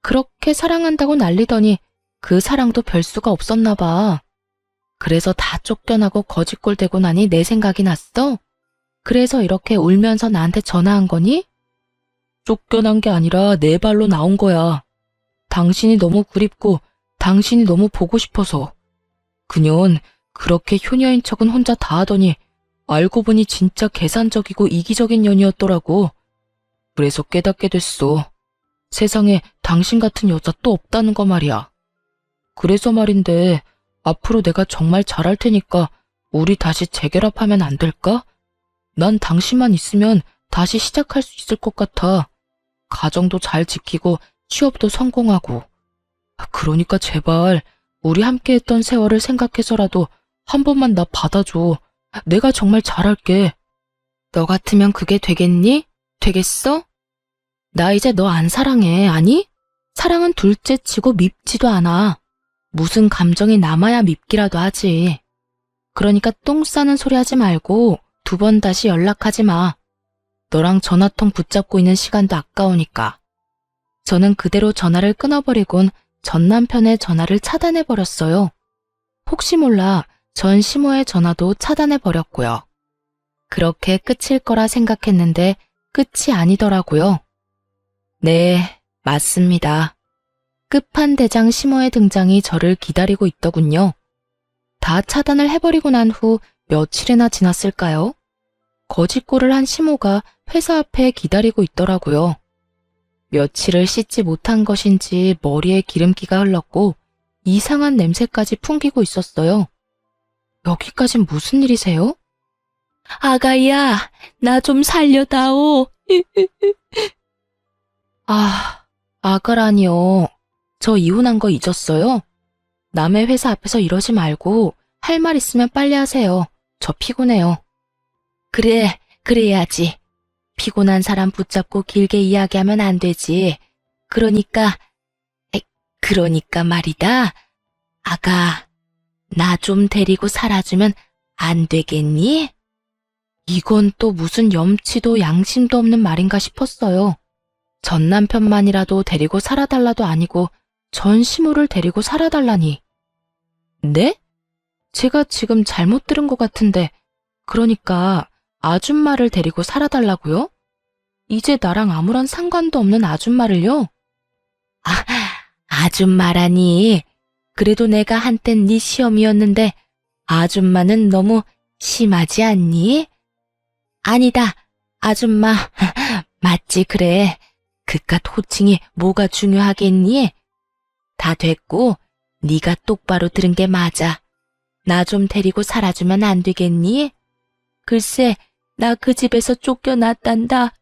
그렇게 사랑한다고 난리더니 그 사랑도 별 수가 없었나 봐. 그래서 다 쫓겨나고 거짓골 대고 나니 내 생각이 났어? 그래서 이렇게 울면서 나한테 전화한 거니? 쫓겨난 게 아니라 내 발로 나온 거야. 당신이 너무 그립고 당신이 너무 보고 싶어서. 그년 그렇게 효녀인 척은 혼자 다 하더니 알고 보니 진짜 계산적이고 이기적인 년이었더라고. 그래서 깨닫게 됐어. 세상에 당신 같은 여자 또 없다는 거 말이야. 그래서 말인데 앞으로 내가 정말 잘할 테니까 우리 다시 재결합하면 안 될까? 난 당신만 있으면 다시 시작할 수 있을 것 같아. 가정도 잘 지키고 취업도 성공하고. 그러니까 제발 우리 함께했던 세월을 생각해서라도 한 번만 나 받아줘. 내가 정말 잘할게. 너 같으면 그게 되겠니? 되겠어? 나 이제 너 안 사랑해, 아니? 사랑은 둘째 치고 밉지도 않아. 무슨 감정이 남아야 밉기라도 하지. 그러니까 똥 싸는 소리 하지 말고 2번 다시 연락하지 마. 너랑 전화통 붙잡고 있는 시간도 아까우니까. 저는 그대로 전화를 끊어버리곤 전 남편의 전화를 차단해버렸어요. 혹시 몰라 전 시모의 전화도 차단해버렸고요. 그렇게 끝일 거라 생각했는데 끝이 아니더라고요. 네, 맞습니다. 끝판대장 시모의 등장이 저를 기다리고 있더군요. 다 차단을 해버리고 난 후 며칠이나 지났을까요? 거짓골을 한 시모가 회사 앞에 기다리고 있더라고요. 며칠을 씻지 못한 것인지 머리에 기름기가 흘렀고 이상한 냄새까지 풍기고 있었어요. 여기까진 무슨 일이세요? 아가야, 나 좀 살려다오. 아가라니요. 저 이혼한 거 잊었어요? 남의 회사 앞에서 이러지 말고 할 말 있으면 빨리 하세요. 저 피곤해요. 그래, 그래야지. 피곤한 사람 붙잡고 길게 이야기하면 안 되지. 그러니까 말이다. 아가, 나 좀 데리고 살아주면 안 되겠니? 이건 또 무슨 염치도 양심도 없는 말인가 싶었어요. 전 남편만이라도 데리고 살아달라도 아니고 전 시모를 데리고 살아달라니. 네? 제가 지금 잘못 들은 것 같은데 그러니까 아줌마를 데리고 살아달라고요? 이제 나랑 아무런 상관도 없는 아줌마를요? 아줌마라니. 그래도 내가 한땐 네 시험이었는데 아줌마는 너무 심하지 않니? 아니다, 아줌마. 맞지, 그래. 그깟 호칭이 뭐가 중요하겠니? 다 됐고 네가 똑바로 들은 게 맞아. 나 좀 데리고 살아주면 안 되겠니? 글쎄, 나 그 집에서 쫓겨났단다.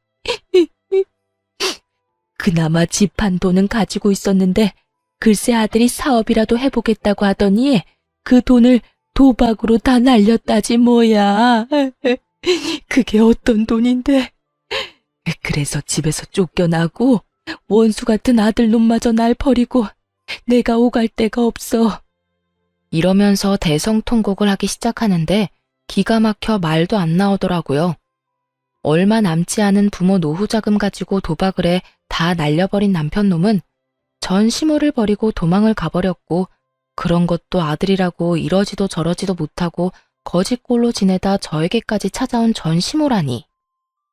그나마 집 한 돈은 가지고 있었는데 글쎄 아들이 사업이라도 해보겠다고 하더니 그 돈을 도박으로 다 날렸다지 뭐야. 그게 어떤 돈인데. 그래서 집에서 쫓겨나고 원수 같은 아들놈마저 날 버리고 내가 오갈 데가 없어. 이러면서 대성통곡을 하기 시작하는데 기가 막혀 말도 안 나오더라고요. 얼마 남지 않은 부모 노후자금 가지고 도박을 해 다 날려버린 남편놈은 전 시모를 버리고 도망을 가버렸고 그런 것도 아들이라고 이러지도 저러지도 못하고 거짓골로 지내다 저에게까지 찾아온 전 시모라니.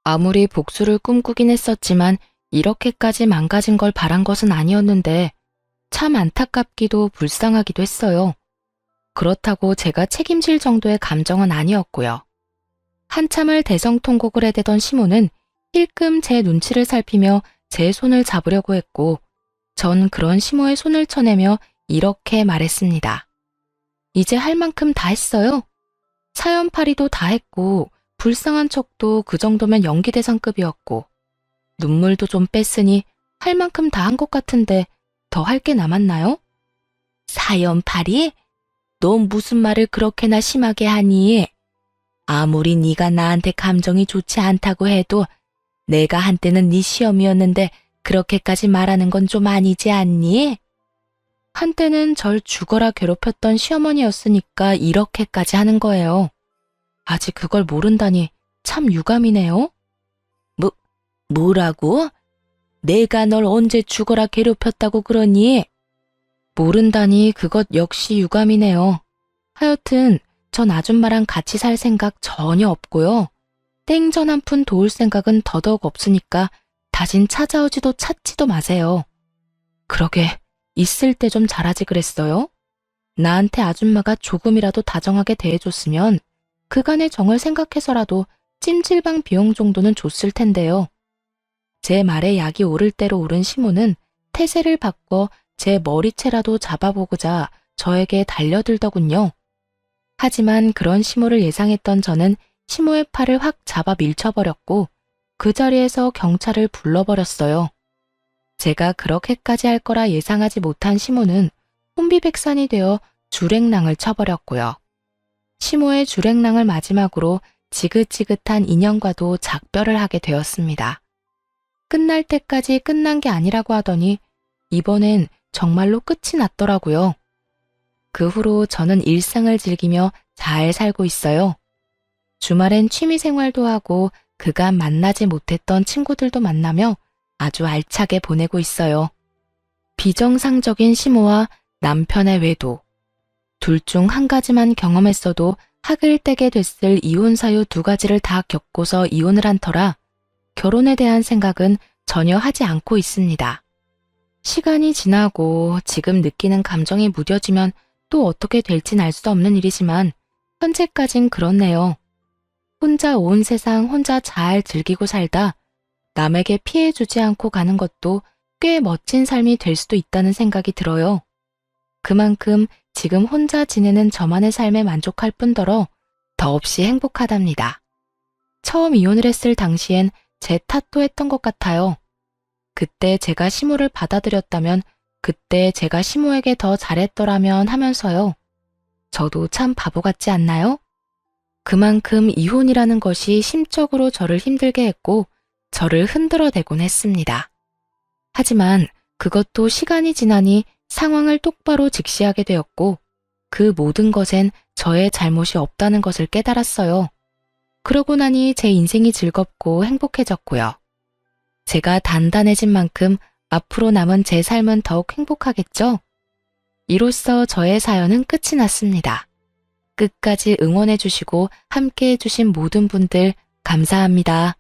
아무리 복수를 꿈꾸긴 했었지만 이렇게까지 망가진 걸 바란 것은 아니었는데 참 안타깝기도 불쌍하기도 했어요. 그렇다고 제가 책임질 정도의 감정은 아니었고요. 한참을 대성통곡을 해대던 시모는 힐끔 제 눈치를 살피며 제 손을 잡으려고 했고 전 그런 시모의 손을 쳐내며 이렇게 말했습니다. 이제 할 만큼 다 했어요. 사연팔이도 다 했고 불쌍한 척도 그 정도면 연기대상급이었고 눈물도 좀 뺐으니 할 만큼 다 한 것 같은데 더 할 게 남았나요? 사연팔이? 너 무슨 말을 그렇게나 심하게 하니? 아무리 네가 나한테 감정이 좋지 않다고 해도 내가 한때는 네 시험이었는데 그렇게까지 말하는 건 좀 아니지 않니? 한때는 절 죽어라 괴롭혔던 시어머니였으니까 이렇게까지 하는 거예요. 아직 그걸 모른다니 참 유감이네요. 뭐라고? 내가 널 언제 죽어라 괴롭혔다고 그러니? 모른다니 그것 역시 유감이네요. 하여튼 전 아줌마랑 같이 살 생각 전혀 없고요. 땡전 한 푼 도울 생각은 더더욱 없으니까 다신 찾아오지도 찾지도 마세요. 그러게 있을 때 좀 잘하지 그랬어요? 나한테 아줌마가 조금이라도 다정하게 대해줬으면 그간의 정을 생각해서라도 찜질방 비용 정도는 줬을 텐데요. 제 말에 약이 오를 대로 오른 시모는 태세를 바꿔 제 머리채라도 잡아보고자 저에게 달려들더군요. 하지만 그런 시모를 예상했던 저는 시모의 팔을 확 잡아 밀쳐버렸고 그 자리에서 경찰을 불러버렸어요. 제가 그렇게까지 할 거라 예상하지 못한 시모는 혼비백산이 되어 주랭랑을 쳐버렸고요. 시모의 주랭랑을 마지막으로 지긋지긋한 인연과도 작별을 하게 되었습니다. 끝날 때까지 끝난 게 아니라고 하더니 이번엔 정말로 끝이 났더라고요. 그 후로 저는 일상을 즐기며 잘 살고 있어요. 주말엔 취미생활도 하고 그간 만나지 못했던 친구들도 만나며 아주 알차게 보내고 있어요. 비정상적인 시모와 남편의 외도. 둘 중 한 가지만 경험했어도 학을 떼게 됐을 이혼 사유 두 가지를 다 겪고서 이혼을 한 터라 결혼에 대한 생각은 전혀 하지 않고 있습니다. 시간이 지나고 지금 느끼는 감정이 무뎌지면 또 어떻게 될진 알 수 없는 일이지만 현재까진 그렇네요. 혼자 온 세상 혼자 잘 즐기고 살다 남에게 피해 주지 않고 가는 것도 꽤 멋진 삶이 될 수도 있다는 생각이 들어요. 그만큼 지금 혼자 지내는 저만의 삶에 만족할 뿐더러 더없이 행복하답니다. 처음 이혼을 했을 당시엔 제 탓도 했던 것 같아요. 그때 제가 시모를 받아들였다면 그때 제가 시모에게 더 잘했더라면 하면서요. 저도 참 바보 같지 않나요? 그만큼 이혼이라는 것이 심적으로 저를 힘들게 했고 저를 흔들어대곤 했습니다. 하지만 그것도 시간이 지나니 상황을 똑바로 직시하게 되었고 그 모든 것엔 저의 잘못이 없다는 것을 깨달았어요. 그러고 나니 제 인생이 즐겁고 행복해졌고요. 제가 단단해진 만큼 앞으로 남은 제 삶은 더욱 행복하겠죠? 이로써 저의 사연은 끝이 났습니다. 끝까지 응원해주시고 함께해주신 모든 분들 감사합니다.